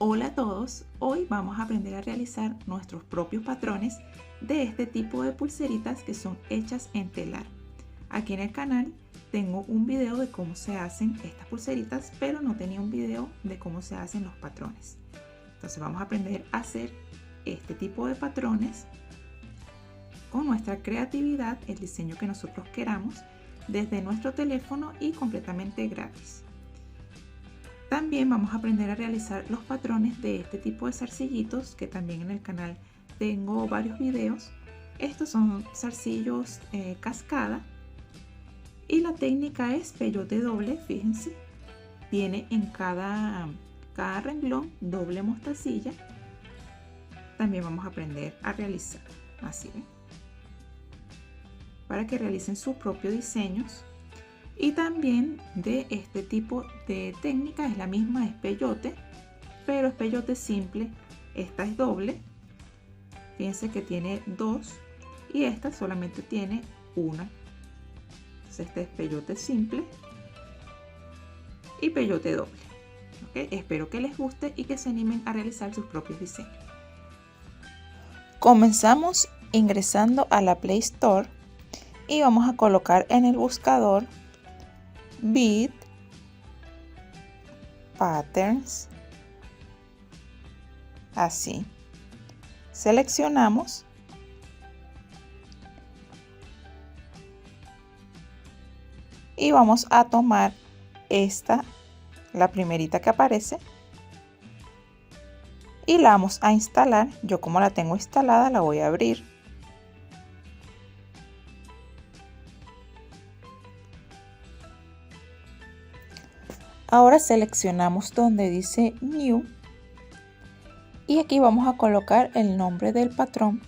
Hola a todos, hoy vamos a aprender a realizar nuestros propios patrones de este tipo de pulseritas que son hechas en telar. Aquí en el canal tengo un video de cómo se hacen estas pulseritas, pero no tenía un video de cómo se hacen los patrones. Entonces vamos a aprender a hacer este tipo de patrones con nuestra creatividad, el diseño que nosotros queramos, desde nuestro teléfono y completamente gratis. También vamos a aprender a realizar los patrones de este tipo de zarcillitos, que también en el canal tengo varios videos. Estos son zarcillos cascada y la técnica es peyote doble. Fíjense, tiene en cada renglón doble mostacilla. También vamos a aprender a realizar así, para que realicen sus propios diseños. Y también de este tipo de técnica es la misma, es peyote, pero es peyote simple. Esta es doble, fíjense que tiene dos y esta solamente tiene una. Entonces este es peyote simple y peyote doble. ¿Okay? Espero que les guste y que se animen a realizar sus propios diseños. Comenzamos ingresando a la Play Store y vamos a colocar en el buscador Bead Patterns, así. Seleccionamos y vamos a tomar esta, la primerita que aparece, y la vamos a instalar. Yo, como la tengo instalada, la voy a abrir. Ahora seleccionamos donde dice New y aquí vamos a colocar el nombre del patrón.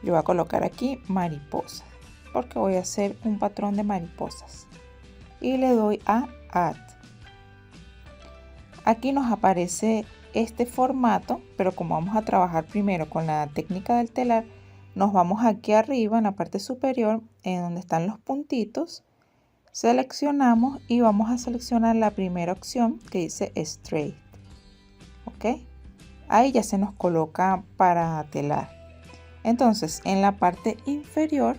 Yo voy a colocar aquí mariposa porque voy a hacer un patrón de mariposas y le doy a Add. Aquí nos aparece este formato, pero como vamos a trabajar primero con la técnica del telar, nos vamos aquí arriba en la parte superior, en donde están los puntitos. Seleccionamos y vamos a seleccionar la primera opción que dice Straight. Ok, ahí ya se nos coloca para telar. Entonces en la parte inferior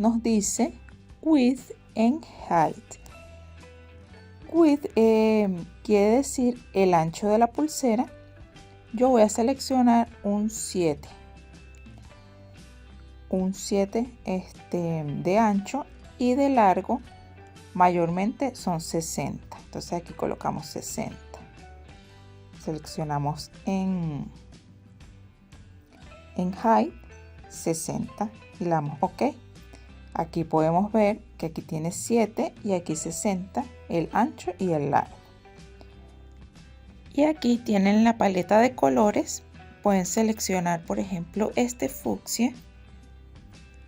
nos dice Width and Height. Width quiere decir el ancho de la pulsera. Yo voy a seleccionar un 7. Un 7 de ancho, y de largo mayormente son 60. Entonces aquí colocamos 60. Seleccionamos en Height 60 y le damos OK. Aquí podemos ver que aquí tiene 7 y aquí 60, el ancho y el largo. Y aquí tienen la paleta de colores. Pueden seleccionar, por ejemplo, este fucsia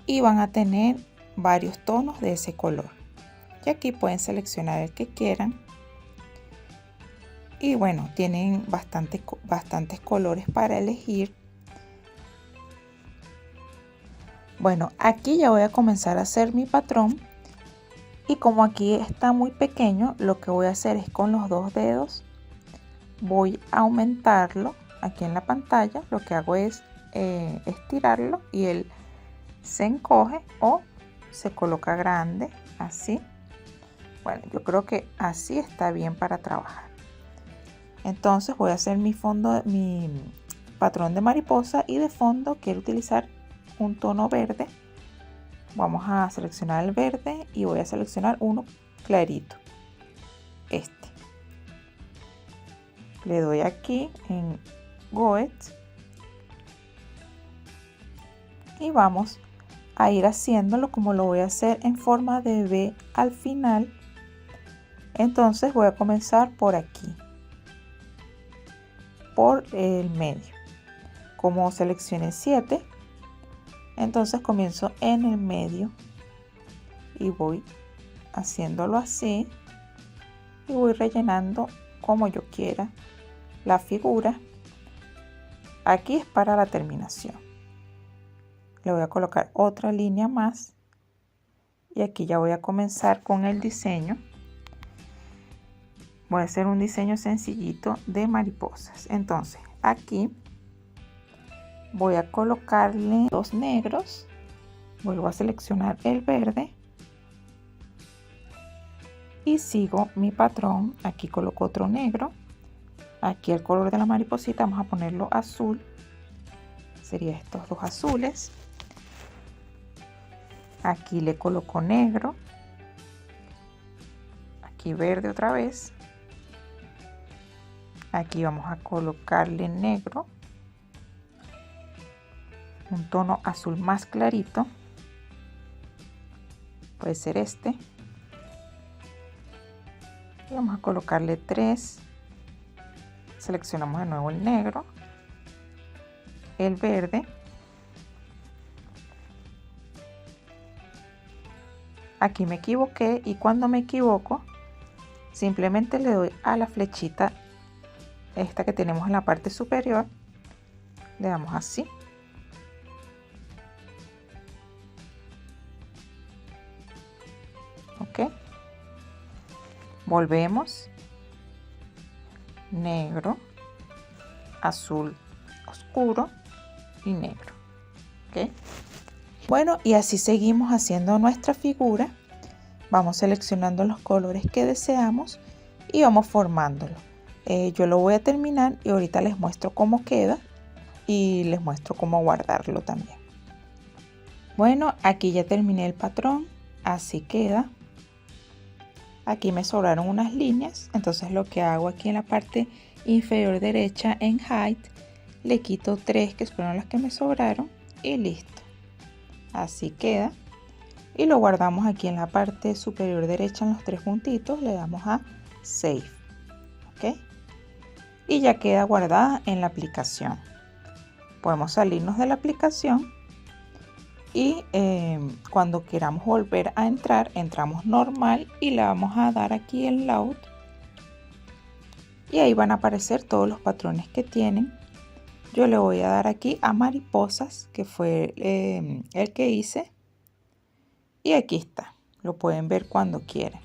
y van a tener varios tonos de ese color. Y aquí pueden seleccionar el que quieran. Y bueno, tienen bastantes colores para elegir. Bueno, aquí ya voy a comenzar a hacer mi patrón. Y como aquí está muy pequeño, lo que voy a hacer es con los dos dedos voy a aumentarlo aquí en la pantalla. Lo que hago es estirarlo y él se encoge o se coloca grande, así. Bueno, yo creo que así está bien para trabajar. Entonces voy a hacer mi patrón de mariposa, y de fondo quiero utilizar un tono verde. Vamos a seleccionar el verde y voy a seleccionar uno clarito, este. Le doy aquí en Go It y vamos a ir haciéndolo como lo voy a hacer en forma de V al final. Entonces voy a comenzar por aquí, por el medio. Como seleccioné 7, entonces comienzo en el medio y voy haciéndolo así y voy rellenando como yo quiera la figura. Aquí es para la terminación. Le voy a colocar otra línea más y aquí ya voy a comenzar con el diseño. voy a hacer un diseño sencillito de mariposas. Entonces aquí voy a colocarle dos negros, vuelvo a seleccionar el verde y sigo mi patrón. Aquí coloco otro negro, aquí el color de la mariposita vamos a ponerlo azul, sería estos dos azules. Aquí le coloco negro, aquí verde otra vez, aquí vamos a colocarle negro, un tono azul más clarito, puede ser este, y vamos a colocarle 3, seleccionamos de nuevo el negro, el verde, aquí me equivoqué y cuando me equivoco simplemente le doy a la flechita esta que tenemos en la parte superior, le damos así. Ok, volvemos, negro, azul oscuro y negro. Ok, bueno, y así seguimos haciendo nuestra figura. Vamos seleccionando los colores que deseamos y vamos formándolo. Yo lo voy a terminar y ahorita les muestro cómo queda y les muestro cómo guardarlo también. Bueno, aquí ya terminé el patrón, así queda. Aquí me sobraron unas líneas, entonces lo que hago aquí en la parte inferior derecha en Height, le quito 3 que fueron las que me sobraron y listo. Así queda. Y lo guardamos aquí en la parte superior derecha en los 3 puntitos, le damos a Save. ¿Ok? Y ya queda guardada en la aplicación. Podemos salirnos de la aplicación y cuando queramos volver a entrar, entramos normal y le vamos a dar aquí el Load. Y ahí van a aparecer todos los patrones que tienen. Yo le voy a dar aquí a mariposas, que fue el que hice. Y aquí está, lo pueden ver cuando quieran.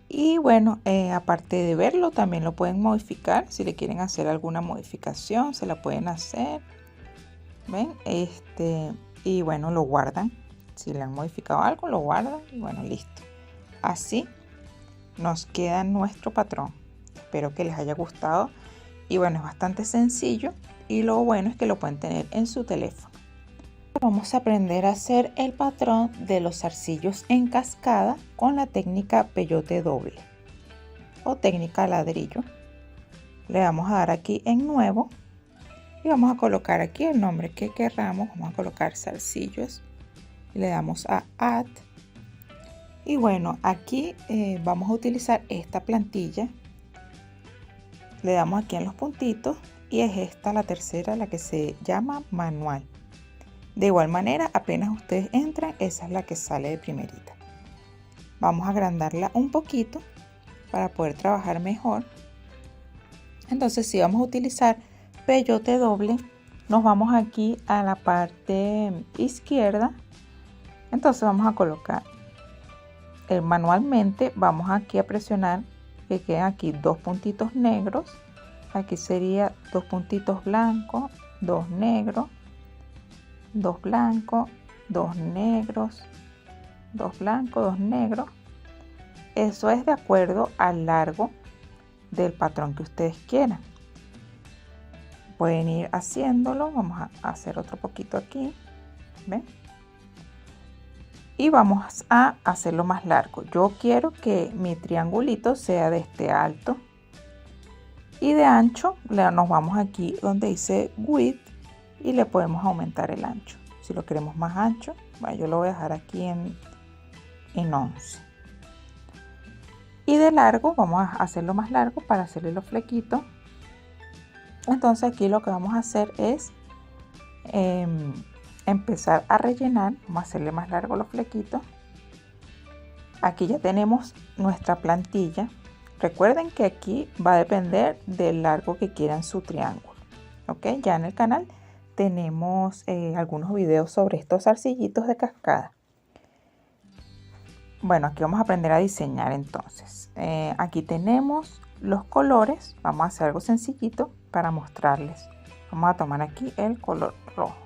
Y bueno, aparte de verlo, también lo pueden modificar. Si le quieren hacer alguna modificación, se la pueden hacer. ¿Ven? Y bueno, lo guardan. Si le han modificado algo, lo guardan y bueno, listo. Así nos queda nuestro patrón. Espero que les haya gustado. Y bueno, es bastante sencillo. Y lo bueno es que lo pueden tener en su teléfono. Vamos a aprender a hacer el patrón de los zarcillos en cascada con la técnica peyote doble o técnica ladrillo. Le vamos a dar aquí en nuevo y vamos a colocar aquí el nombre que queramos. Vamos a colocar zarcillos y le damos a Add. Y bueno, aquí vamos a utilizar esta plantilla. Le damos aquí en los puntitos y es esta la tercera, la que se llama manual. De igual manera, apenas ustedes entran, esa es la que sale de primerita. Vamos a agrandarla un poquito para poder trabajar mejor. Entonces, si vamos a utilizar peyote doble, nos vamos aquí a la parte izquierda. Entonces vamos a colocar manualmente, vamos aquí a presionar que queden aquí 2 puntitos negros. Aquí sería 2 puntitos blancos, 2 negros. 2 blancos, 2 negros, 2 blancos, 2 negros. Eso es de acuerdo al largo del patrón que ustedes quieran. Pueden ir haciéndolo. Vamos a hacer otro poquito aquí. ¿Ven? Y vamos a hacerlo más largo. Yo quiero que mi triangulito sea de este alto. Y de ancho, nos vamos aquí donde dice Width. Y le podemos aumentar el ancho. Si lo queremos más ancho, bueno, yo lo voy a dejar aquí en 11. Y de largo, vamos a hacerlo más largo para hacerle los flequitos. Entonces aquí lo que vamos a hacer es empezar a rellenar. Vamos a hacerle más largo los flequitos. Aquí ya tenemos nuestra plantilla. Recuerden que aquí va a depender del largo que quieran su triángulo. ¿Ok? Ya en el canal tenemos algunos videos sobre estos zarcillitos de cascada. Bueno, aquí vamos a aprender a diseñar entonces. Aquí tenemos los colores. Vamos a hacer algo sencillito para mostrarles. Vamos a tomar aquí el color rojo.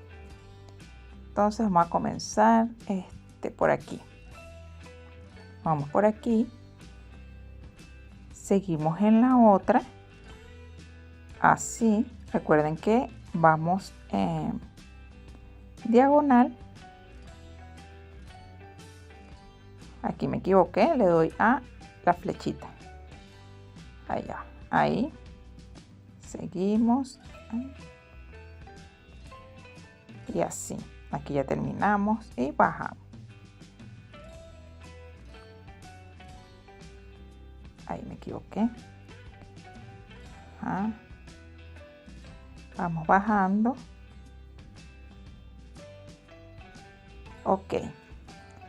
Entonces vamos a comenzar por aquí. Vamos por aquí. Seguimos en la otra. Así. Recuerden que vamos en diagonal. Aquí me equivoqué, le doy a la flechita. Allá, ahí. Seguimos. Y así. Aquí ya terminamos y bajamos. Ahí me equivoqué. Ajá. Vamos bajando. Ok.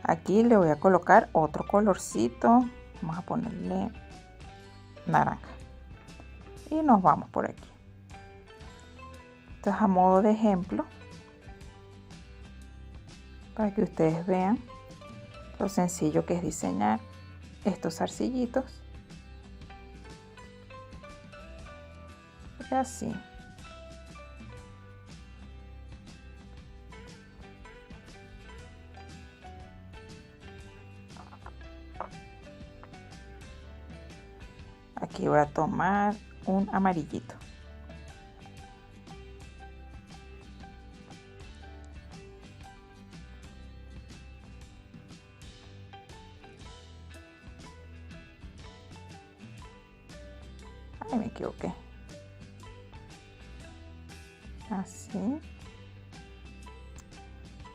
Aquí le voy a colocar otro colorcito. Vamos a ponerle naranja. Y nos vamos por aquí. Entonces, a modo de ejemplo, para que ustedes vean lo sencillo que es diseñar estos arcillitos. Y así. Aquí voy a tomar un amarillito. Ay, me equivoqué. Así.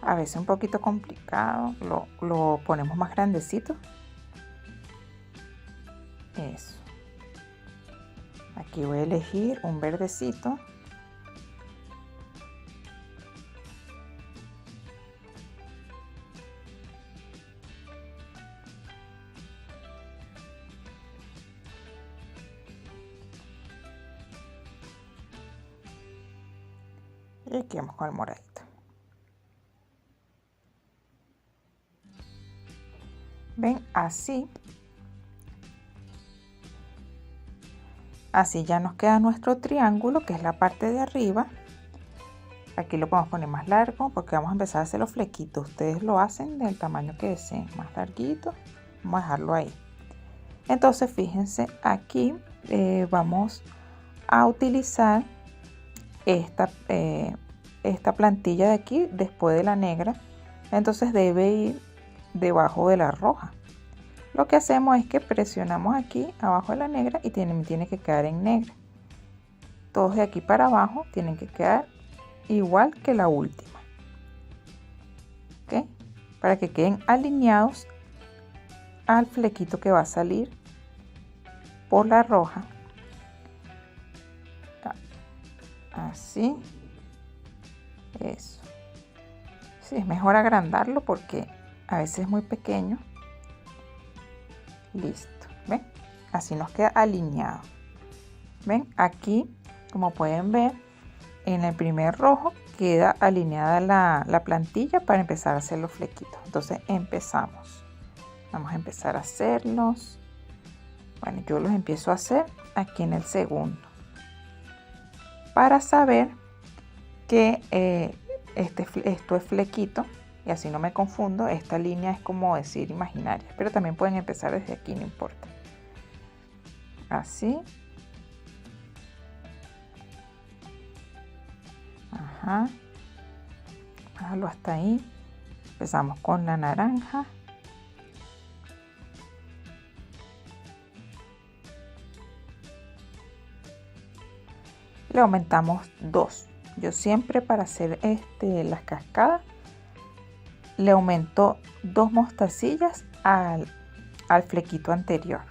A veces un poquito complicado. Lo ponemos más grandecito. Eso. Aquí voy a elegir un verdecito. Y aquí vamos con el moradito. Ven, así. Así ya nos queda nuestro triángulo, que es la parte de arriba. Aquí lo podemos poner más largo porque vamos a empezar a hacer los flequitos. Ustedes lo hacen del tamaño que deseen, más larguito. Vamos a dejarlo ahí. Entonces, fíjense, aquí vamos a utilizar esta plantilla de aquí después de la negra. Entonces debe ir debajo de la roja. Lo que hacemos es que presionamos aquí abajo de la negra y tiene que quedar en negra. Todos de aquí para abajo tienen que quedar igual que la última. ¿Ok? Para que queden alineados al flequito que va a salir por la roja. Así. Eso. Sí, es mejor agrandarlo porque a veces es muy pequeño. Listo, ¿ven? Así nos queda alineado. ¿Ven? Aquí, como pueden ver, en el primer rojo queda alineada la plantilla para empezar a hacer los flequitos. Entonces empezamos. Vamos a empezar a hacerlos. Bueno, yo los empiezo a hacer aquí en el segundo. Para saber que esto es flequito. Y así no me confundo, esta línea es como decir imaginaria, pero también pueden empezar desde aquí, no importa. Así. Ajá. Bájalo hasta ahí. Empezamos con la naranja. Le aumentamos 2. Yo siempre para hacer las cascadas le aumento 2 mostacillas al flequito anterior.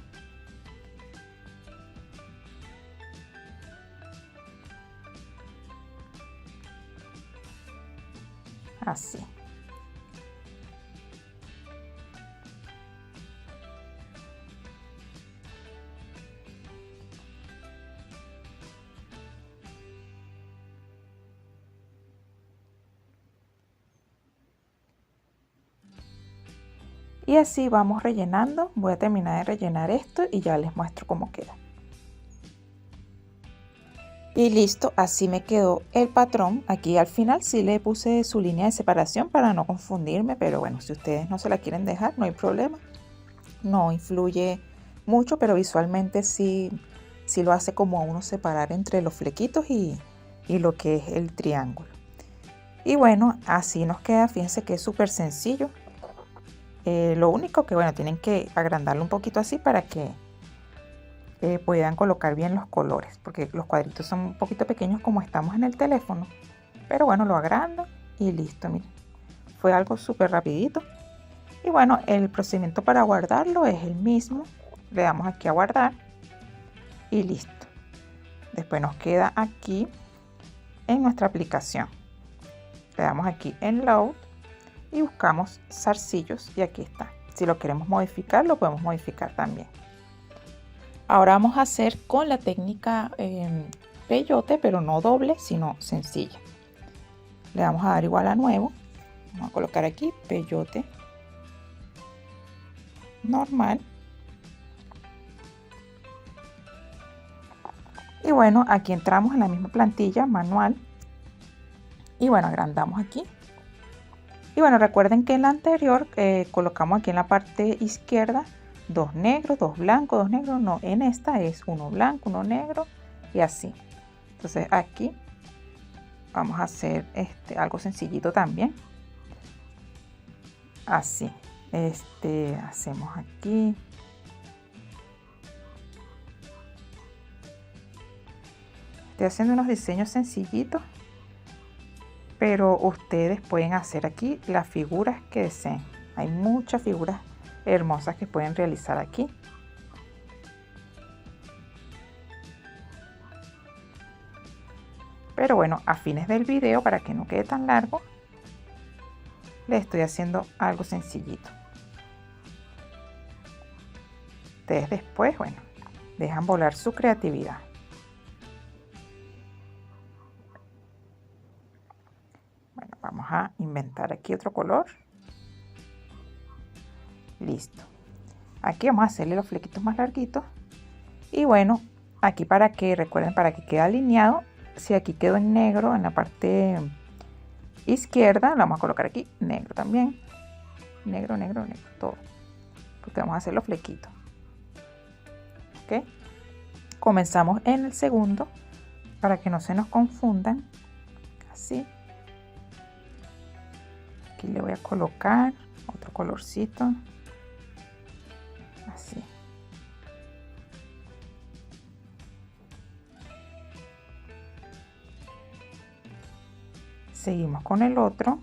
Así. Y así vamos rellenando. Voy a terminar de rellenar esto y ya les muestro cómo queda. Y listo, así me quedó el patrón. Aquí al final sí le puse su línea de separación para no confundirme, pero bueno, si ustedes no se la quieren dejar, no hay problema. No influye mucho, pero visualmente sí lo hace como a uno separar entre los flequitos y lo que es el triángulo. Y bueno, así nos queda. Fíjense que es súper sencillo. Lo único que bueno, tienen que agrandarlo un poquito así para que puedan colocar bien los colores, porque los cuadritos son un poquito pequeños como estamos en el teléfono. Pero bueno, lo agrando y listo. Miren, fue algo súper rapidito. Y bueno, el procedimiento para guardarlo es el mismo. Le damos aquí a guardar y listo. Después nos queda aquí en nuestra aplicación. Le damos aquí en Load y buscamos zarcillos y aquí está. Si lo queremos modificar, lo podemos modificar también. Ahora vamos a hacer con la técnica peyote, pero no doble, sino sencilla. Le vamos a dar igual a nuevo. Vamos a colocar aquí peyote normal. Y bueno, aquí entramos en la misma plantilla manual. Y bueno, agrandamos aquí. Y bueno, recuerden que en la anterior colocamos aquí en la parte izquierda 2 negros, 2 blancos, 2 negros. No, en esta es 1 blanco, 1 negro y así. Entonces aquí vamos a hacer algo sencillito también. Así. Hacemos aquí. Estoy haciendo unos diseños sencillitos, pero ustedes pueden hacer aquí las figuras que deseen. Hay muchas figuras hermosas que pueden realizar aquí. Pero bueno, a fines del video, para que no quede tan largo, le estoy haciendo algo sencillito. Ustedes después, bueno, dejan volar su creatividad. Bueno, vamos a inventar aquí otro color. Listo. Aquí vamos a hacerle los flequitos más larguitos. Y bueno, aquí para que, recuerden, para que quede alineado, si aquí quedó en negro en la parte izquierda, lo vamos a colocar aquí negro también. Negro, negro, negro, todo. Porque vamos a hacer los flequitos. ¿Ok? Comenzamos en el segundo para que no se nos confundan. Así. Aquí le voy a colocar otro colorcito. Así. Seguimos con el otro.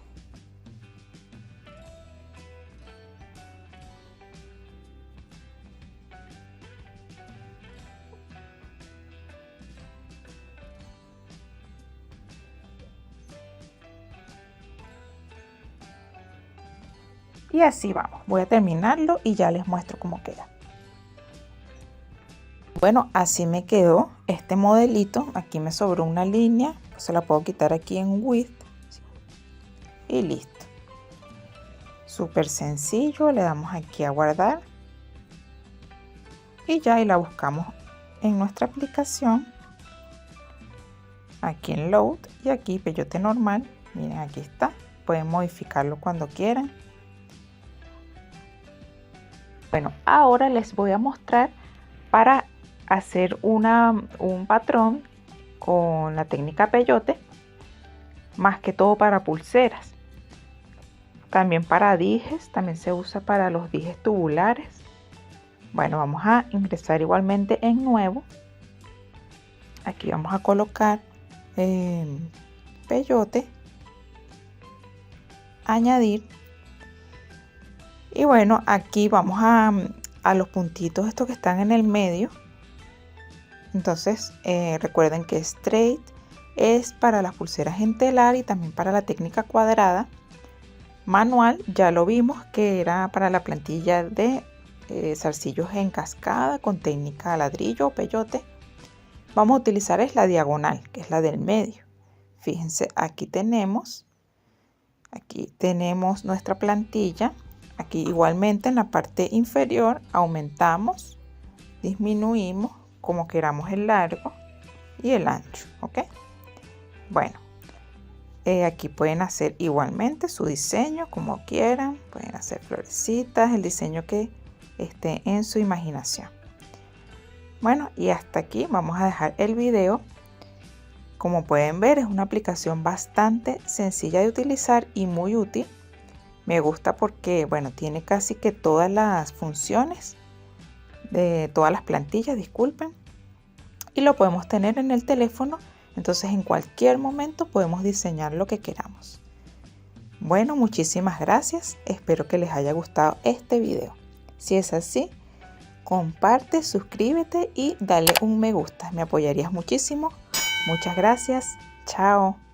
Y así vamos. Voy a terminarlo y ya les muestro cómo queda. Bueno, así me quedó este modelito. Aquí me sobró una línea. Se la puedo quitar aquí en Width. Y listo. Súper sencillo. Le damos aquí a guardar. Y ya ahí la buscamos en nuestra aplicación. Aquí en Load. Y aquí peyote normal. Miren, aquí está. Pueden modificarlo cuando quieran. Bueno, ahora les voy a mostrar para hacer un patrón con la técnica peyote, más que todo para pulseras, también para dijes, también se usa para los dijes tubulares. Bueno, vamos a ingresar igualmente en nuevo. Aquí vamos a colocar peyote, añadir. Y bueno, aquí vamos a los puntitos estos que están en el medio. Entonces recuerden que straight es para las pulseras en telar y también para la técnica cuadrada. Manual ya lo vimos que era para la plantilla de zarcillos en cascada con técnica ladrillo o peyote. Vamos a utilizar es la diagonal, que es la del medio. Fíjense, aquí tenemos nuestra plantilla. Aquí igualmente en la parte inferior aumentamos, disminuimos como queramos el largo y el ancho, ¿ok? Bueno, aquí pueden hacer igualmente su diseño como quieran, pueden hacer florecitas, el diseño que esté en su imaginación. Bueno, y hasta aquí vamos a dejar el video. Como pueden ver, es una aplicación bastante sencilla de utilizar y muy útil. Me gusta porque, bueno, tiene casi que todas las funciones de todas las plantillas, disculpen, y lo podemos tener en el teléfono, entonces en cualquier momento podemos diseñar lo que queramos. Bueno, muchísimas gracias, espero que les haya gustado este video. Si es así, comparte, suscríbete y dale un me gusta, me apoyarías muchísimo. Muchas gracias, chao.